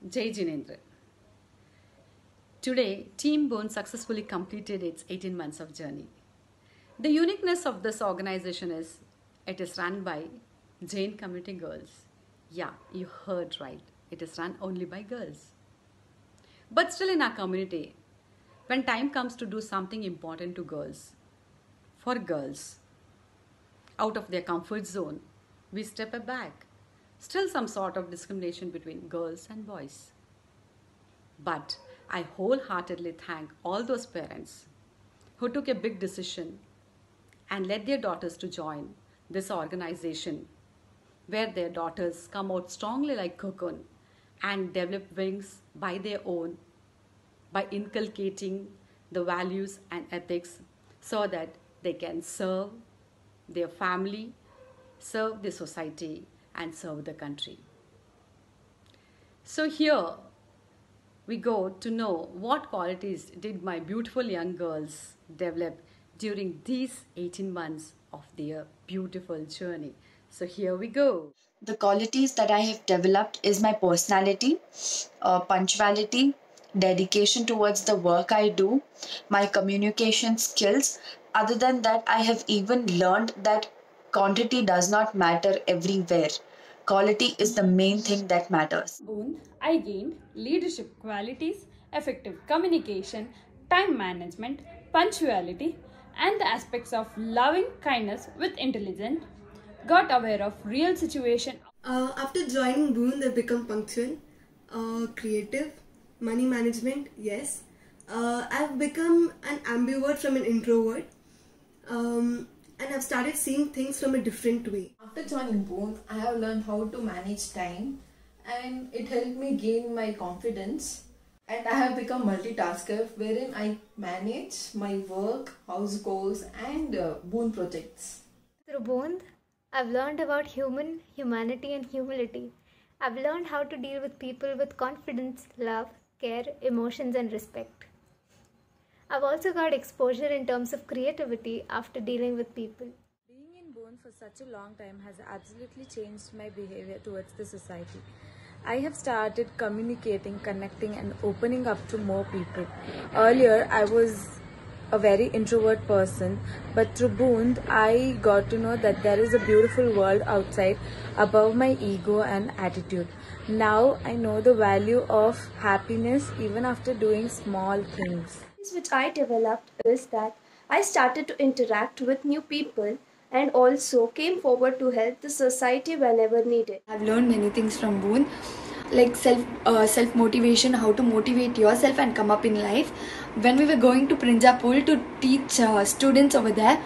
Jai Jinendra. Today, Team Bone successfully completed its 18 months of journey. The uniqueness of this organization is it is run by Jain community girls. Yeah, you heard right. It is run only by girls. But still in our community, when time comes to do something important to girls, for girls, out of their comfort zone, we step back. Still some sort of discrimination between girls and boys. But I wholeheartedly thank all those parents who took a big decision and led their daughters to join this organization where their daughters come out strongly like cocoon and develop wings by their own by inculcating the values and ethics so that they can serve their family, serve the society, and serve the country. So here we go to know what qualities did my beautiful young girls develop during these 18 months of their beautiful journey. So here we go. The qualities that I have developed is my personality, punctuality, dedication towards the work I do, my communication skills. Other than that, I have even learned that quantity does not matter everywhere. Quality is the main thing that matters. Boon, I gained leadership qualities, effective communication, time management, punctuality, and the aspects of loving kindness with intelligence. Got aware of real situation. After joining Boon, they've become punctual, creative, money management, yes. I've become an ambivert from an introvert, and I've started seeing things from a different way. After joining Boon, I have learned how to manage time and it helped me gain my confidence. And I have become multitasker wherein I manage my work, house chores and Boon projects. Through Bond, I've learned about humanity and humility. I've learned how to deal with people with confidence, love, care, emotions and respect. I've also got exposure in terms of creativity after dealing with people. Being in Bone for such a long time has absolutely changed my behavior towards the society. I have started communicating, connecting and opening up to more people. Earlier, I was a very introvert person, but through Boond, I got to know that there is a beautiful world outside above my ego and attitude. Now I know the value of happiness even after doing small things. Which I developed is that I started to interact with new people and also came forward to help the society whenever needed. I've learned many things from Boon, like self motivation, how to motivate yourself and come up in life. When we were going to Prinjapur to teach students over there,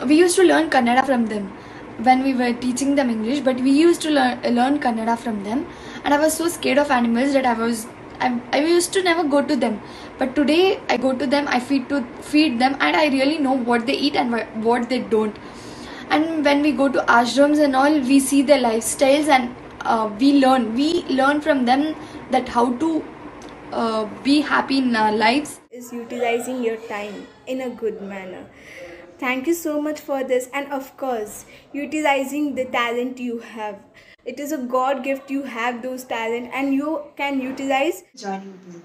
we used to learn Kannada from them. When we were teaching them English, but we used to learn Kannada from them, and I was so scared of animals that I used to never go to them. But today I go to them, I feed them, and I really know what they eat and what they don't. And when we go to ashrams and all, we see their lifestyles and we learn from them that how to be happy in our lives. Is utilizing your time in a good manner. Thank you so much for this, and of course utilizing the talent you have. It is a God gift, you have those talent and you can utilize. Joining Boon,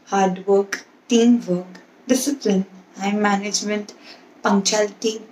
hard work, teamwork, discipline, time management, punctuality,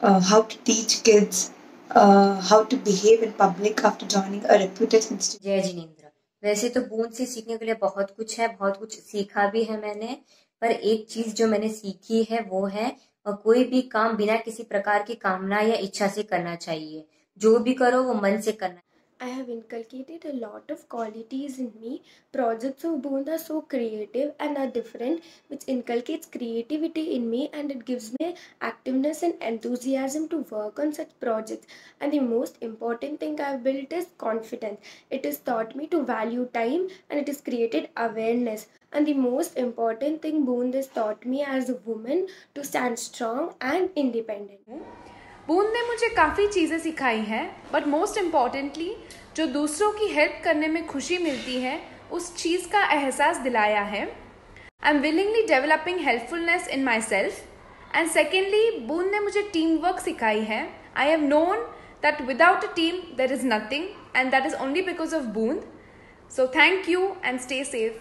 how to teach kids, how to behave in public after joining a reputed institute. जय जिनेंद्र। वैसे तो बूंद से सीखने के लिए बहुत कुछ है, बहुत कुछ सीखा भी है मैंने, पर एक चीज जो मैंने सीखी है वो है कोई भी काम बिना किसी प्रकार की कामना या इच्छा से करना चाहिए। जो भी करो वो मन से करना। I have inculcated a lot of qualities in me. Projects of Boond are so creative and are different, which inculcates creativity in me, and it gives me activeness and enthusiasm to work on such projects. And the most important thing I've built is confidence. It has taught me to value time and it has created awareness. And the most important thing Boond has taught me as a woman to stand strong and independent. बूंद ने मुझे काफ़ी चीज़ें सिखाई हैं, but most importantly जो दूसरों की हेल्प करने में खुशी मिलती है उस चीज़ का एहसास दिलाया है। I am willingly developing helpfulness in my self. And secondly बूंद ने मुझे टीम वर्क सिखाई है। I have known that without a team there is nothing and that is only because of बूंद। So thank you and stay safe.